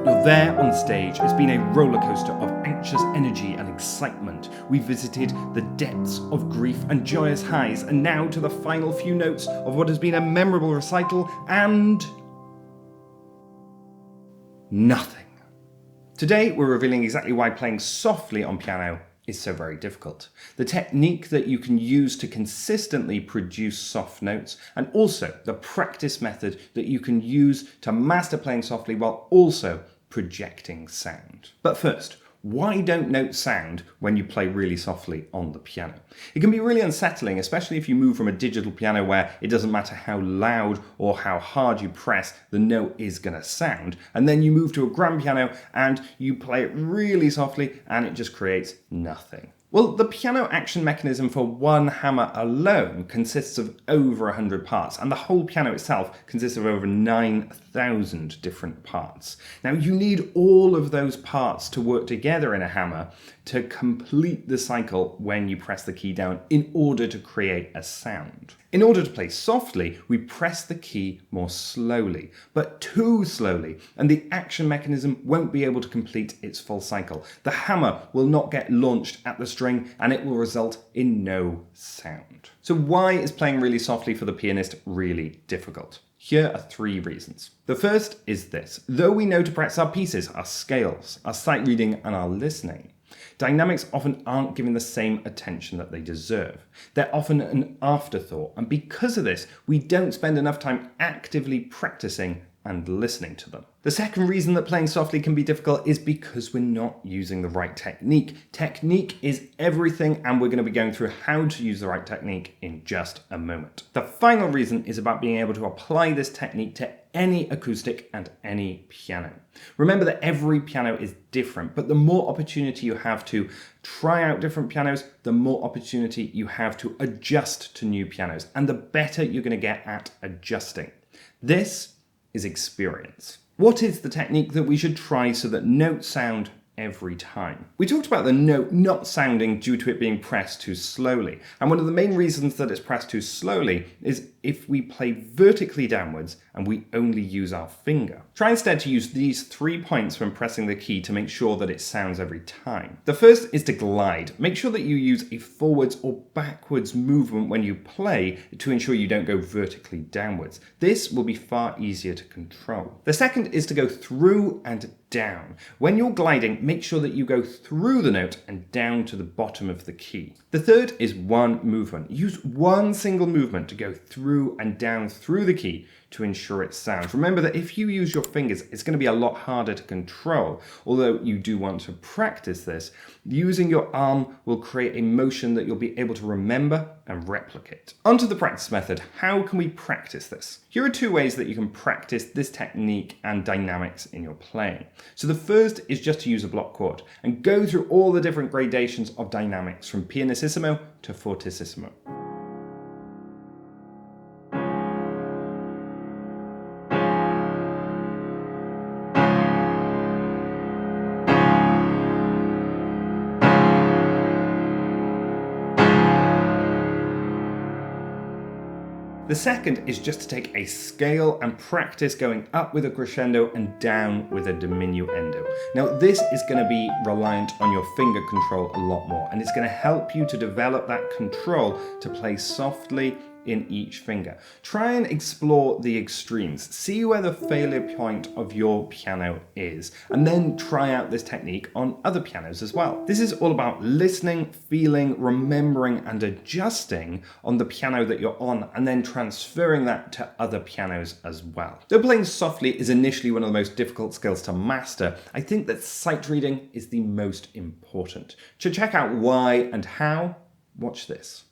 You're there on stage. It's been a roller coaster of anxious energy and excitement. We visited the depths of grief and joyous highs, and now to the final few notes of what has been a memorable recital and nothing. Today we're revealing exactly why playing softly on piano is so very difficult. The technique that you can use to consistently produce soft notes, and also the practice method that you can use to master playing softly while also projecting sound. But first, why don't notes sound when you play really softly on the piano? It can be really unsettling, especially if you move from a digital piano where it doesn't matter how loud or how hard you press, the note is going to sound. And then you move to a grand piano and you play it really softly and it just creates nothing. Well, the piano action mechanism for one hammer alone consists of over 100 parts, and the whole piano itself consists of over 9,000 different parts. Now, you need all of those parts to work together in a hammer to complete the cycle when you press the key down in order to create a sound. In order to play softly, we press the key more slowly, but too slowly, and the action mechanism won't be able to complete its full cycle. The hammer will not get launched at the string, and it will result in no sound. So why is playing really softly for the pianist really difficult? Here are 3 reasons. The first is this: though we know to practice our pieces, our scales, our sight reading, and our listening, dynamics often aren't given the same attention that they deserve. They're often an afterthought, and because of this, we don't spend enough time actively practicing and listening to them. The second reason that playing softly can be difficult is because we're not using the right technique. Technique is everything, and we're going to be going through how to use the right technique in just a moment. The final reason is about being able to apply this technique to any acoustic and any piano. Remember that every piano is different, but the more opportunity you have to try out different pianos, the more opportunity you have to adjust to new pianos, and the better you're going to get at adjusting. This is experience. What is the technique that we should try so that notes sound every time? We talked about the note not sounding due to it being pressed too slowly, and one of the main reasons that it's pressed too slowly is if we play vertically downwards and we only use our finger. Try instead to use these 3 points when pressing the key to make sure that it sounds every time. The first is to glide. Make sure that you use a forwards or backwards movement when you play to ensure you don't go vertically downwards. This will be far easier to control. The second is to go through and down. When you're gliding, make sure that you go through the note and down to the bottom of the key. The third is one movement. Use one single movement to go through and down through the key to ensure it sounds. Remember that if you use your fingers, it's going to be a lot harder to control. Although you do want to practice this, using your arm will create a motion that you'll be able to remember and replicate. Onto the practice method. How can we practice this? Here are 2 ways that you can practice this technique and dynamics in your playing. So the first is just to use a block chord and go through all the different gradations of dynamics from pianissimo to fortissimo. The second is just to take a scale and practice going up with a crescendo and down with a diminuendo. Now, this is going to be reliant on your finger control a lot more, and it's going to help you to develop that control to play softly in each finger. Try and explore the extremes. See where the failure point of your piano is, and then try out this technique on other pianos as well. This is all about listening, feeling, remembering, and adjusting on the piano that you're on, and then transferring that to other pianos as well. Though playing softly is initially one of the most difficult skills to master, I think that sight reading is the most important. To check out why and how, watch this.